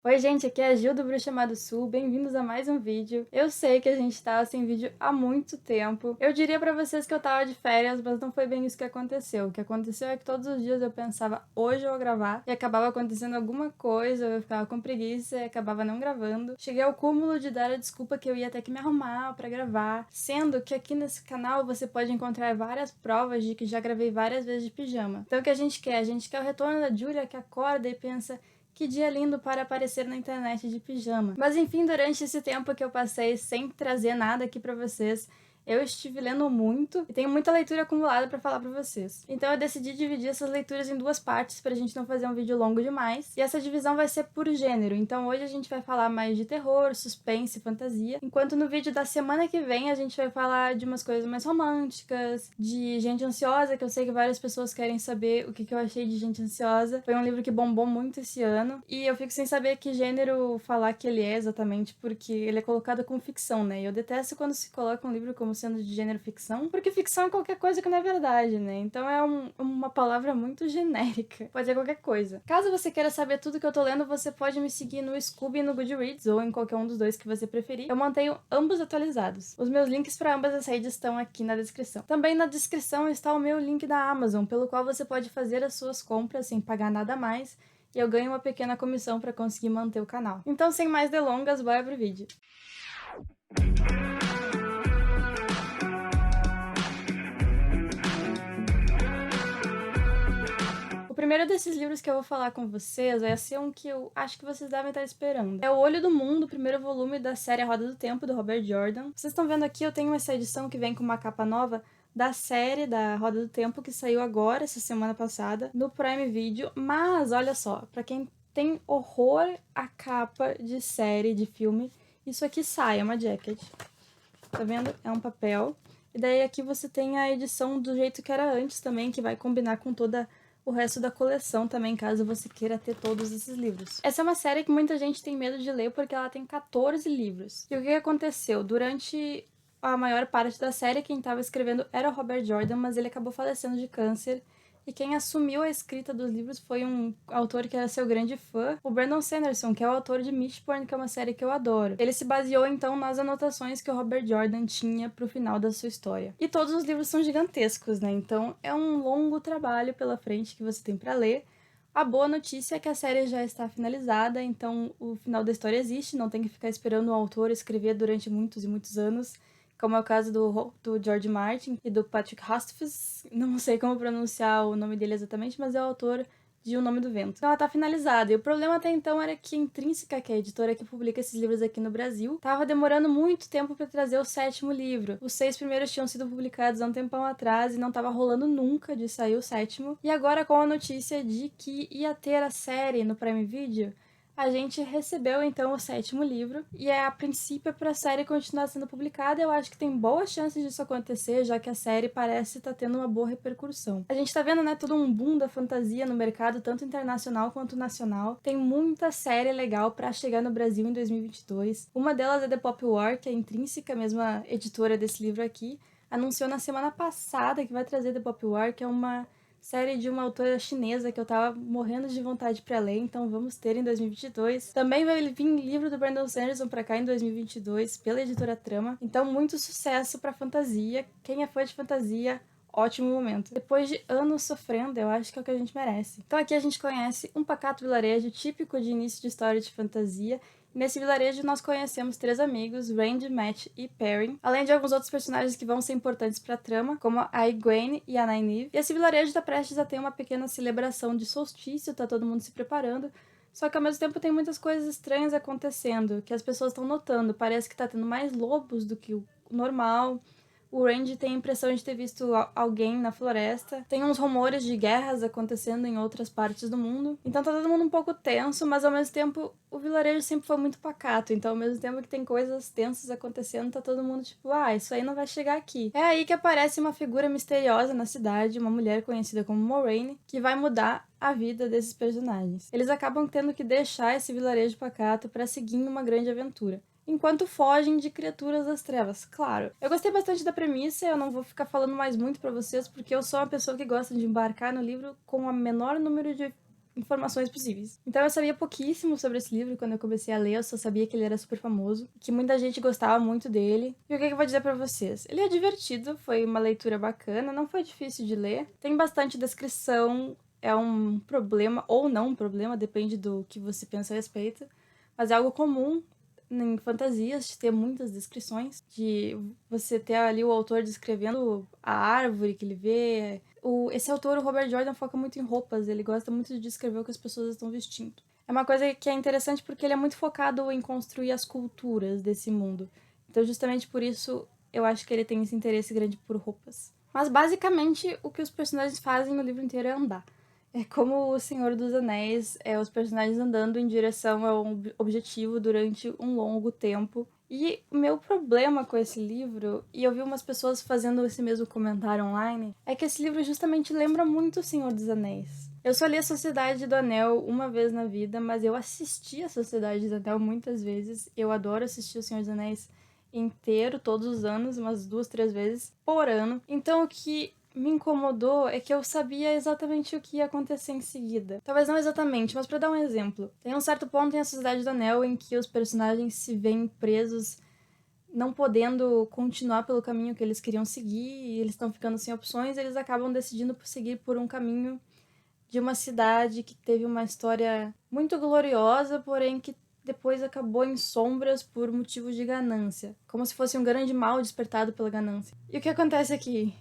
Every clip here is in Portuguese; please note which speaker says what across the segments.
Speaker 1: Oi, gente, aqui é a Gil do Bruxa Má do Sul, bem-vindos a mais um vídeo. Eu sei que a gente tá sem vídeo há muito tempo. Eu diria pra vocês que eu tava de férias, mas não foi bem isso que aconteceu. O que aconteceu é que todos os dias eu pensava, hoje eu vou gravar, e acabava acontecendo alguma coisa, eu ficava com preguiça e acabava não gravando. Cheguei ao cúmulo de dar a desculpa que eu ia ter que me arrumar pra gravar, sendo que aqui nesse canal você pode encontrar várias provas de que já gravei várias vezes de pijama. Então o que a gente quer? A gente quer o retorno da Julia que acorda e pensa: que dia lindo para aparecer na internet de pijama. Mas enfim, durante esse tempo que eu passei sem trazer nada aqui pra vocês, eu estive lendo muito e tenho muita leitura acumulada pra falar pra vocês. Então eu decidi dividir essas leituras em duas partes pra gente não fazer um vídeo longo demais. E essa divisão vai ser por gênero. Então hoje a gente vai falar mais de terror, suspense e fantasia, enquanto no vídeo da semana que vem a gente vai falar de umas coisas mais românticas, de Gente Ansiosa, que eu sei que várias pessoas querem saber o que eu achei de Gente Ansiosa. Foi um livro que bombou muito esse ano e eu fico sem saber que gênero falar que ele é exatamente, porque ele é colocado como ficção, né? E eu detesto quando se coloca um livro como sendo de gênero ficção, porque ficção é qualquer coisa que não é verdade, né? Então é uma palavra muito genérica. Pode ser qualquer coisa. Caso você queira saber tudo que eu tô lendo, você pode me seguir no Scooby e no Goodreads, ou em qualquer um dos dois que você preferir. Eu mantenho ambos atualizados. Os meus links para ambas as redes estão aqui na descrição. Também na descrição está o meu link da Amazon, pelo qual você pode fazer as suas compras sem pagar nada mais, e eu ganho uma pequena comissão para conseguir manter o canal. Então, sem mais delongas, bora pro vídeo. O primeiro desses livros que eu vou falar com vocês vai ser um que eu acho que vocês devem estar esperando. É O Olho do Mundo, o primeiro volume da série A Roda do Tempo, do Robert Jordan. Vocês estão vendo aqui, eu tenho essa edição que vem com uma capa nova da série da Roda do Tempo, que saiu agora, essa semana passada, no Prime Video. Mas, olha só, pra quem tem horror à capa de série, de filme, isso aqui sai, é uma jacket. Tá vendo? É um papel. E daí aqui você tem a edição do jeito que era antes também, que vai combinar com toda o resto da coleção também, caso você queira ter todos esses livros. Essa é uma série que muita gente tem medo de ler porque ela tem 14 livros. E o que aconteceu? Durante a maior parte da série, quem estava escrevendo era o Robert Jordan, mas ele acabou falecendo de câncer. E quem assumiu a escrita dos livros foi um autor que era seu grande fã, o Brandon Sanderson, que é o autor de Mistborn, que é uma série que eu adoro. Ele se baseou, então, nas anotações que o Robert Jordan tinha pro final da sua história. E todos os livros são gigantescos, né? Então é um longo trabalho pela frente que você tem para ler. A boa notícia é que a série já está finalizada, então o final da história existe, não tem que ficar esperando o autor escrever durante muitos e muitos anos, como é o caso do George Martin e do Patrick Rothfuss. Não sei como pronunciar o nome dele exatamente, mas é o autor de O Nome do Vento. Então ela tá finalizada, e o problema até então era que a Intrínseca, que é a editora que publica esses livros aqui no Brasil, tava demorando muito tempo para trazer o 7º livro. Os 6 primeiros tinham sido publicados há um tempão atrás e não tava rolando nunca de sair o 7º. E agora, com a notícia de que ia ter a série no Prime Video, a gente recebeu então o 7º livro, e a princípio para a série continuar sendo publicada. Eu acho que tem boas chances disso acontecer, já que a série parece estar tendo uma boa repercussão. A gente tá vendo, né, todo um boom da fantasia no mercado, tanto internacional quanto nacional. Tem muita série legal para chegar no Brasil em 2022. Uma delas é The Pop War, que é a Intrínseca, a mesma editora desse livro aqui, anunciou na semana passada que vai trazer The Pop War, que é uma série de uma autora chinesa que eu tava morrendo de vontade pra ler, então vamos ter em 2022. Também vai vir livro do Brandon Sanderson pra cá em 2022, pela editora Trama. Então, muito sucesso pra fantasia. Quem é fã de fantasia, ótimo momento. Depois de anos sofrendo, eu acho que é o que a gente merece. Então aqui a gente conhece um pacato vilarejo típico de início de história de fantasia. Nesse vilarejo nós conhecemos 3 amigos, Randy, Matt e Perrin, além de alguns outros personagens que vão ser importantes pra trama, como a Egwene e a Nynaeve. E esse vilarejo tá prestes a ter uma pequena celebração de solstício, tá todo mundo se preparando. Só que ao mesmo tempo tem muitas coisas estranhas acontecendo, que as pessoas estão notando. Parece que tá tendo mais lobos do que o normal. O Randy tem a impressão de ter visto alguém na floresta. Tem uns rumores de guerras acontecendo em outras partes do mundo. Então tá todo mundo um pouco tenso, mas ao mesmo tempo o vilarejo sempre foi muito pacato. Então ao mesmo tempo que tem coisas tensas acontecendo, tá todo mundo tipo, isso aí não vai chegar aqui. É aí que aparece uma figura misteriosa na cidade, uma mulher conhecida como Moraine, que vai mudar a vida desses personagens. Eles acabam tendo que deixar esse vilarejo pacato para seguir uma grande aventura, enquanto fogem de criaturas das trevas, claro. Eu gostei bastante da premissa, eu não vou ficar falando mais muito pra vocês, porque eu sou uma pessoa que gosta de embarcar no livro com o menor número de informações possíveis. Então eu sabia pouquíssimo sobre esse livro quando eu comecei a ler, eu só sabia que ele era super famoso, que muita gente gostava muito dele. E o que eu vou dizer pra vocês? Ele é divertido, foi uma leitura bacana, não foi difícil de ler, tem bastante descrição, é um problema ou não um problema, depende do que você pensa a respeito, mas é algo comum em fantasias de ter muitas descrições, de você ter ali o autor descrevendo a árvore que ele vê. Esse autor, o Robert Jordan, foca muito em roupas, ele gosta muito de descrever o que as pessoas estão vestindo. É uma coisa que é interessante porque ele é muito focado em construir as culturas desse mundo. Então, justamente por isso, eu acho que ele tem esse interesse grande por roupas. Mas, basicamente, o que os personagens fazem no livro inteiro é andar. É como o Senhor dos Anéis, os personagens andando em direção a um objetivo durante um longo tempo. E o meu problema com esse livro, e eu vi umas pessoas fazendo esse mesmo comentário online, é que esse livro justamente lembra muito o Senhor dos Anéis. Eu só li a Sociedade do Anel uma vez na vida, mas eu assisti a Sociedade do Anel muitas vezes. Eu adoro assistir o Senhor dos Anéis inteiro, todos os anos, umas 2, 3 vezes por ano. Então o que me incomodou é que eu sabia exatamente o que ia acontecer em seguida. Talvez não exatamente, mas pra dar um exemplo. Tem um certo ponto em A Sociedade do Anel em que os personagens se veem presos, não podendo continuar pelo caminho que eles queriam seguir, e eles estão ficando sem opções, e eles acabam decidindo seguir por um caminho de uma cidade que teve uma história muito gloriosa, porém que depois acabou em sombras por motivos de ganância. Como se fosse um grande mal despertado pela ganância. E o que acontece aqui?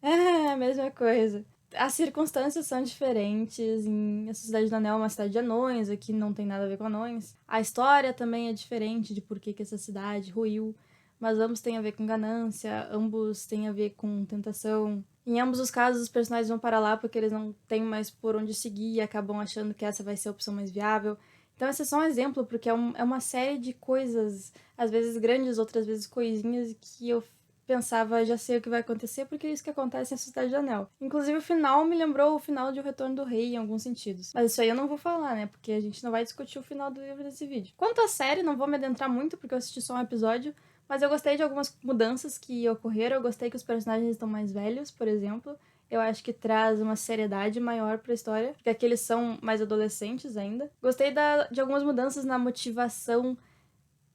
Speaker 1: É a mesma coisa. As circunstâncias são diferentes. A Sociedade do Anel é uma cidade de anões, aqui não tem nada a ver com anões. A história também é diferente de por que essa cidade ruiu, mas ambos têm a ver com ganância, ambos têm a ver com tentação. Em ambos os casos, os personagens vão para lá porque eles não têm mais por onde seguir e acabam achando que essa vai ser a opção mais viável. Então, esse é só um exemplo, porque é uma série de coisas, às vezes grandes, outras vezes coisinhas, que eu pensava, já sei o que vai acontecer, porque é isso que acontece em Sociedade do Anel. Inclusive, o final me lembrou o final de O Retorno do Rei, em alguns sentidos. Mas isso aí eu não vou falar, né? Porque a gente não vai discutir o final do livro nesse vídeo. Quanto à série, não vou me adentrar muito, porque eu assisti só um episódio, mas eu gostei de algumas mudanças que ocorreram. Eu gostei que os personagens estão mais velhos, por exemplo. Eu acho que traz uma seriedade maior pra história, porque aqui eles são mais adolescentes ainda. Gostei de algumas mudanças na motivação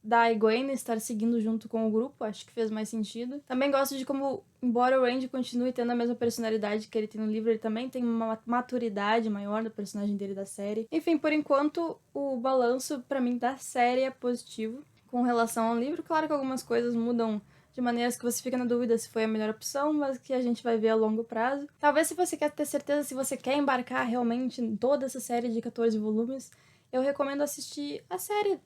Speaker 1: da Egwene estar seguindo junto com o grupo, acho que fez mais sentido. Também gosto de como, embora o Randy continue tendo a mesma personalidade que ele tem no livro, ele também tem uma maturidade maior do personagem dele da série. Enfim, por enquanto, o balanço pra mim da série é positivo com relação ao livro. Claro que algumas coisas mudam de maneiras que você fica na dúvida se foi a melhor opção, mas que a gente vai ver a longo prazo. Talvez se você quer ter certeza, se você quer embarcar realmente em toda essa série de 14 volumes, eu recomendo assistir a série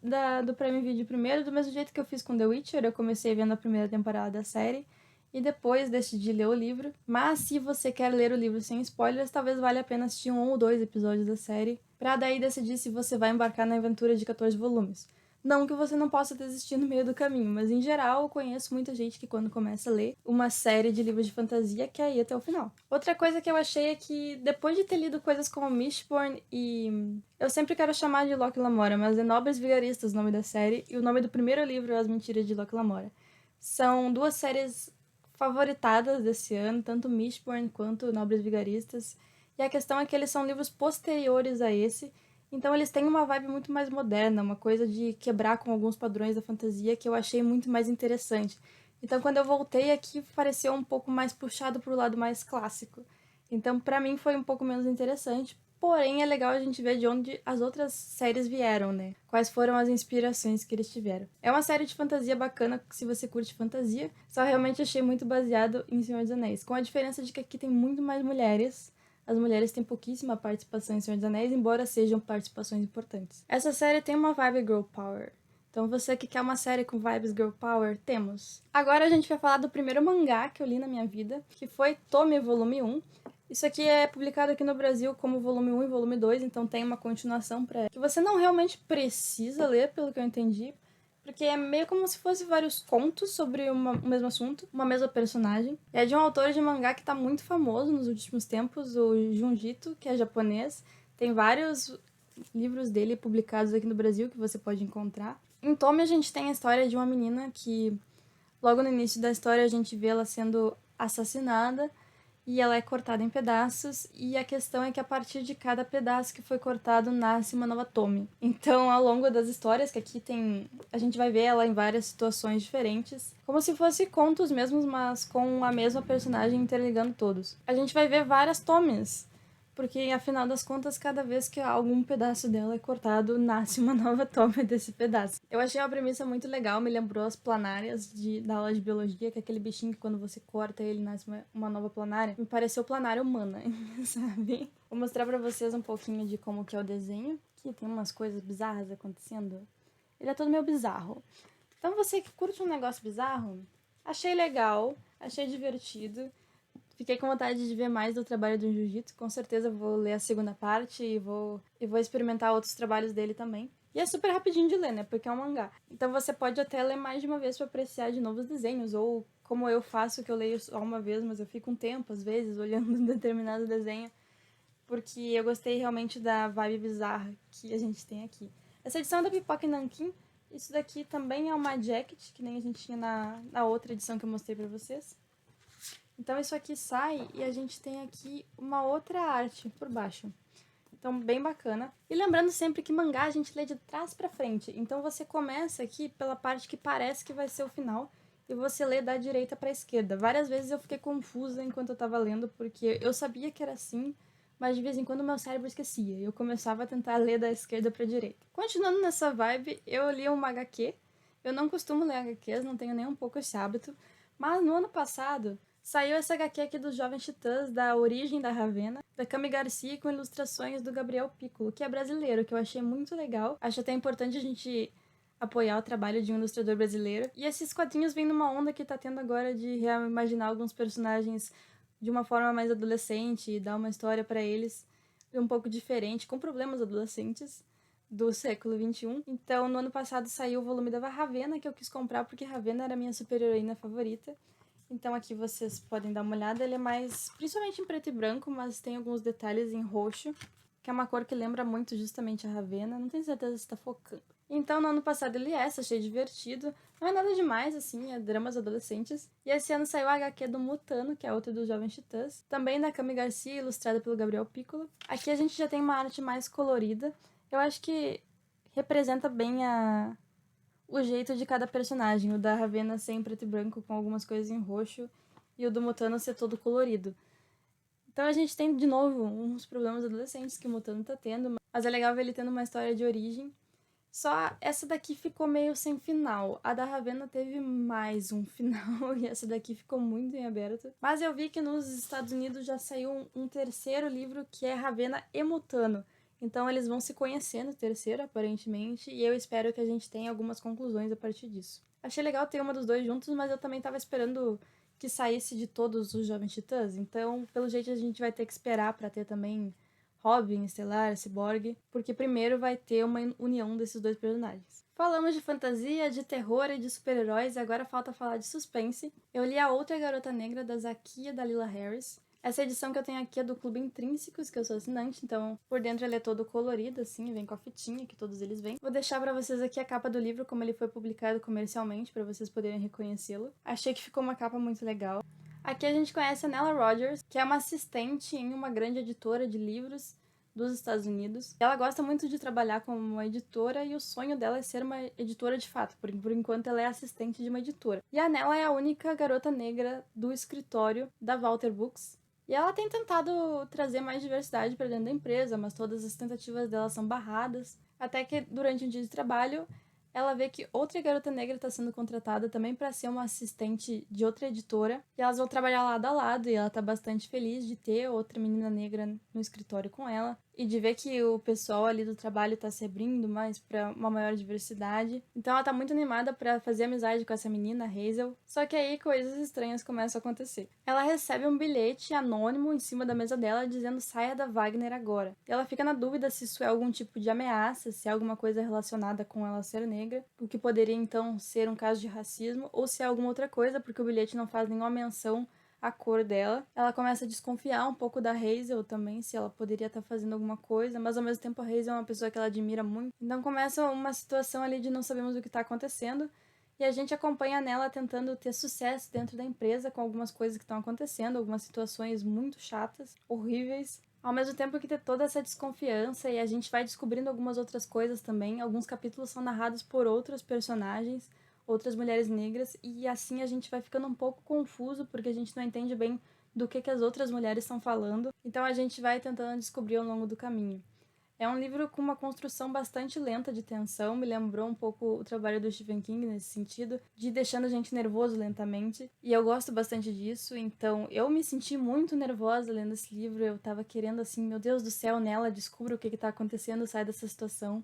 Speaker 1: do Prime Video primeiro, do mesmo jeito que eu fiz com The Witcher. Eu comecei vendo a primeira temporada da série e depois decidi ler o livro. Mas se você quer ler o livro sem spoilers, talvez valha a pena assistir 1 ou 2 episódios da série, pra daí decidir se você vai embarcar na aventura de 14 volumes. Não que você não possa desistir no meio do caminho, mas em geral eu conheço muita gente que quando começa a ler uma série de livros de fantasia quer ir até o final. Outra coisa que eu achei é que depois de ter lido coisas como Mistborn e... eu sempre quero chamar de Locke Lamora, mas é Nobres Vigaristas o nome da série, e o nome do primeiro livro é As Mentiras de Locke Lamora. São 2 séries favoritadas desse ano, tanto Mistborn quanto Nobres Vigaristas, e a questão é que eles são livros posteriores a esse. Então eles têm uma vibe muito mais moderna, uma coisa de quebrar com alguns padrões da fantasia que eu achei muito mais interessante. Então quando eu voltei aqui, pareceu um pouco mais puxado pro lado mais clássico. Então pra mim foi um pouco menos interessante, porém é legal a gente ver de onde as outras séries vieram, né? Quais foram as inspirações que eles tiveram. É uma série de fantasia bacana se você curte fantasia, só realmente achei muito baseado em Senhor dos Anéis, com a diferença de que aqui tem muito mais mulheres. As mulheres têm pouquíssima participação em Senhor dos Anéis, embora sejam participações importantes. Essa série tem uma vibe girl power. Então você que quer uma série com vibes girl power, temos. Agora a gente vai falar do primeiro mangá que eu li na minha vida, que foi Tome Volume 1. Isso aqui é publicado aqui no Brasil como volume 1 e volume 2, então tem uma continuação que você não realmente precisa ler, pelo que eu entendi, porque é meio como se fosse vários contos sobre o mesmo assunto, uma mesma personagem. É de um autor de mangá que tá muito famoso nos últimos tempos, o Junji Ito, que é japonês. Tem vários livros dele publicados aqui no Brasil que você pode encontrar. Em Tome a gente tem a história de uma menina que, logo no início da história, a gente vê ela sendo assassinada e ela é cortada em pedaços, e a questão é que a partir de cada pedaço que foi cortado nasce uma nova Tommy. Então, ao longo das histórias, que aqui tem, a gente vai ver ela em várias situações diferentes, como se fosse contos mesmos, mas com a mesma personagem interligando todos. A gente vai ver várias Tommys, porque afinal das contas, cada vez que algum pedaço dela é cortado, nasce uma nova Tommy desse pedaço. Eu achei a premissa muito legal, me lembrou as planárias da aula de biologia, que é aquele bichinho que quando você corta ele nasce uma nova planária. Me pareceu planária humana, sabe? Vou mostrar pra vocês um pouquinho de como que é o desenho. Aqui tem umas coisas bizarras acontecendo. Ele é todo meio bizarro. Então você que curte um negócio bizarro, achei legal, achei divertido. Fiquei com vontade de ver mais do trabalho do Jiu-Jitsu. Com certeza vou ler a segunda parte e vou experimentar outros trabalhos dele também. E é super rapidinho de ler, né? Porque é um mangá. Então você pode até ler mais de uma vez para apreciar de novos desenhos. Ou como eu faço, que eu leio só uma vez, mas eu fico um tempo, às vezes, olhando um determinado desenho. Porque eu gostei realmente da vibe bizarra que a gente tem aqui. Essa edição é da Pipoca e Nanquim. Isso daqui também é uma jacket, que nem a gente tinha na outra edição que eu mostrei pra vocês. Então isso aqui sai e a gente tem aqui uma outra arte por baixo. Então bem bacana. E lembrando sempre que mangá a gente lê de trás pra frente. Então você começa aqui pela parte que parece que vai ser o final e você lê da direita pra esquerda. Várias vezes eu fiquei confusa enquanto eu tava lendo porque eu sabia que era assim, mas de vez em quando o meu cérebro esquecia. E eu começava a tentar ler da esquerda pra direita. Continuando nessa vibe, eu li uma HQ. Eu não costumo ler HQs, não tenho nem um pouco esse hábito. Mas no ano passado saiu essa HQ aqui dos Jovens Titãs, da Origem da Ravenna, da Cami Garcia, com ilustrações do Gabriel Piccolo, que é brasileiro, que eu achei muito legal. Acho até importante a gente apoiar o trabalho de um ilustrador brasileiro. E esses quadrinhos vêm numa onda que tá tendo agora de reimaginar alguns personagens de uma forma mais adolescente e dar uma história para eles um pouco diferente, com problemas adolescentes do século XXI. Então, no ano passado saiu o volume da Ravenna, que eu quis comprar porque Ravenna era a minha super-heroína favorita. Então aqui vocês podem dar uma olhada, ele é mais, principalmente em preto e branco, mas tem alguns detalhes em roxo, que é uma cor que lembra muito justamente a Ravenna, não tenho certeza se tá focando. Então no ano passado ele achei divertido, não é nada demais assim, é dramas adolescentes. E esse ano saiu a HQ do Mutano, que é outra dos Jovens Titãs, também da Cami Garcia, ilustrada pelo Gabriel Piccolo. Aqui a gente já tem uma arte mais colorida, eu acho que representa bem o jeito de cada personagem. O da Ravenna ser em preto e branco com algumas coisas em roxo e o do Mutano ser todo colorido. Então a gente tem, de novo, uns problemas adolescentes que o Mutano tá tendo, mas é legal ver ele tendo uma história de origem. Só essa daqui ficou meio sem final. A da Ravenna teve mais um final e essa daqui ficou muito em aberto. Mas eu vi que nos Estados Unidos já saiu um terceiro livro que é Ravenna e Mutano. Então eles vão se conhecer no terceiro, aparentemente, e eu espero que a gente tenha algumas conclusões a partir disso. Achei legal ter uma dos dois juntos, mas eu também tava esperando que saísse de todos os Jovens Titãs, então pelo jeito a gente vai ter que esperar pra ter também Robin, Estelar, Cyborg, porque primeiro vai ter uma união desses dois personagens. Falamos de fantasia, de terror e de super-heróis, e agora falta falar de suspense. Eu li A Outra Garota Negra, da Zakiya Dalila Harris. Essa edição que eu tenho aqui é do Clube Intrínsecos, que eu sou assinante, então por dentro ele é todo colorido, assim, vem com a fitinha que todos eles vêm. Vou deixar pra vocês aqui a capa do livro, como ele foi publicado comercialmente, pra vocês poderem reconhecê-lo. Achei que ficou uma capa muito legal. Aqui a gente conhece a Nella Rogers, que é uma assistente em uma grande editora de livros dos Estados Unidos. Ela gosta muito de trabalhar como uma editora e o sonho dela é ser uma editora de fato, por enquanto ela é assistente de uma editora. E a Nella é a única garota negra do escritório da Walter Books. E ela tem tentado trazer mais diversidade para dentro da empresa, mas todas as tentativas dela são barradas. Até que durante um dia de trabalho, ela vê que outra garota negra está sendo contratada também para ser uma assistente de outra editora. E elas vão trabalhar lado a lado e ela tá bastante feliz de ter outra menina negra no escritório com ela. E de ver que o pessoal ali do trabalho tá se abrindo mais para uma maior diversidade. Então ela tá muito animada para fazer amizade com essa menina, Hazel. Só que aí coisas estranhas começam a acontecer. Ela recebe um bilhete anônimo em cima da mesa dela dizendo saia da Wagner agora. E ela fica na dúvida se isso é algum tipo de ameaça, se é alguma coisa relacionada com ela ser negra, o que poderia então ser um caso de racismo, ou se é alguma outra coisa, porque o bilhete não faz nenhuma menção a cor dela. Ela começa a desconfiar um pouco da Hazel também, se ela poderia estar fazendo alguma coisa, mas ao mesmo tempo a Hazel é uma pessoa que ela admira muito. Então começa uma situação ali de não sabemos o que está acontecendo. e a gente acompanha nela tentando ter sucesso dentro da empresa com algumas coisas que estão acontecendo, algumas situações muito chatas, horríveis. Ao mesmo tempo que ter toda essa desconfiança e a gente vai descobrindo algumas outras coisas também. Alguns capítulos são narrados por outros personagens, outras mulheres negras, e assim a gente vai ficando um pouco confuso porque a gente não entende bem do que as outras mulheres estão falando. Então a gente vai tentando descobrir ao longo do caminho. É um livro com uma construção bastante lenta de tensão, me lembrou um pouco o trabalho do Stephen King nesse sentido, de ir deixando a gente nervoso lentamente, e eu gosto bastante disso, então eu me senti muito nervosa lendo esse livro, eu tava querendo assim, meu Deus do céu, nela, descubra o que tá acontecendo, sai dessa situação.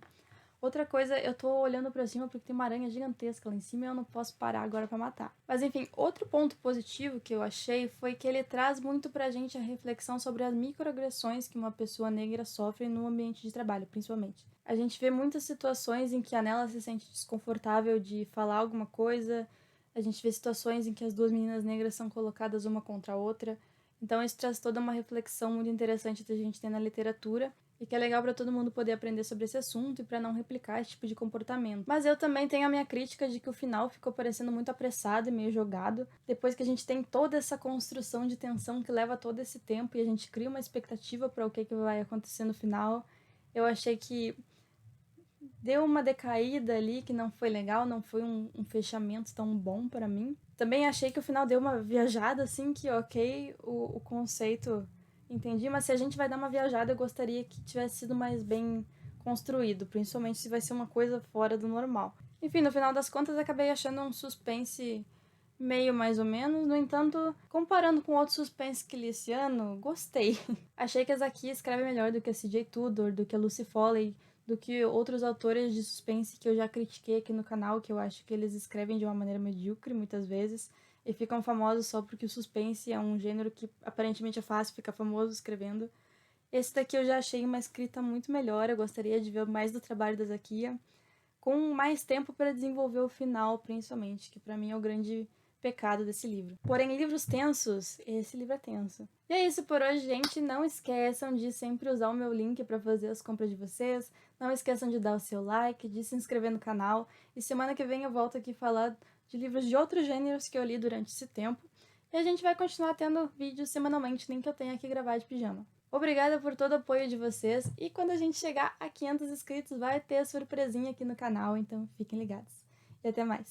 Speaker 1: Outra coisa, eu tô olhando pra cima porque tem uma aranha gigantesca lá em cima e eu não posso parar agora pra matar. Mas enfim, outro ponto positivo que eu achei foi que ele traz muito pra gente a reflexão sobre as microagressões que uma pessoa negra sofre no ambiente de trabalho, principalmente. A gente vê muitas situações em que a Nella se sente desconfortável de falar alguma coisa, a gente vê situações em que as duas meninas negras são colocadas uma contra a outra. Então isso traz toda uma reflexão muito interessante que a gente tem na literatura e que é legal para todo mundo poder aprender sobre esse assunto e para não replicar esse tipo de comportamento. Mas eu também tenho a minha crítica de que o final ficou parecendo muito apressado e meio jogado, depois que a gente tem toda essa construção de tensão que leva todo esse tempo e a gente cria uma expectativa para o que vai acontecer no final. Eu achei que deu uma decaída ali que não foi legal, não foi um fechamento tão bom para mim. Também achei que o final deu uma viajada, assim, que ok, o conceito entendi, mas se a gente vai dar uma viajada, eu gostaria que tivesse sido mais bem construído, principalmente se vai ser uma coisa fora do normal. Enfim, no final das contas, acabei achando um suspense meio mais ou menos, no entanto, comparando com outros suspense que li esse ano, gostei. Achei que a Zakia escreve melhor do que a CJ Tudor, do que a Lucy Foley, do que outros autores de suspense que eu já critiquei aqui no canal, que eu acho que eles escrevem de uma maneira medíocre muitas vezes e ficam famosos só porque o suspense é um gênero que aparentemente é fácil ficar famoso escrevendo. Esse daqui eu já achei uma escrita muito melhor, eu gostaria de ver mais do trabalho da Zakia, com mais tempo para desenvolver o final, principalmente, que para mim é o grande pecado desse livro. Porém, livros tensos, esse livro é tenso. E é isso por hoje, gente. Não esqueçam de sempre usar o meu link para fazer as compras de vocês. Não esqueçam de dar o seu like, de se inscrever no canal. E semana que vem eu volto aqui falar de livros de outros gêneros que eu li durante esse tempo. E a gente vai continuar tendo vídeos semanalmente, nem que eu tenha que gravar de pijama. Obrigada por todo o apoio de vocês e quando a gente chegar a 500 inscritos vai ter a surpresinha aqui no canal, então fiquem ligados. E até mais!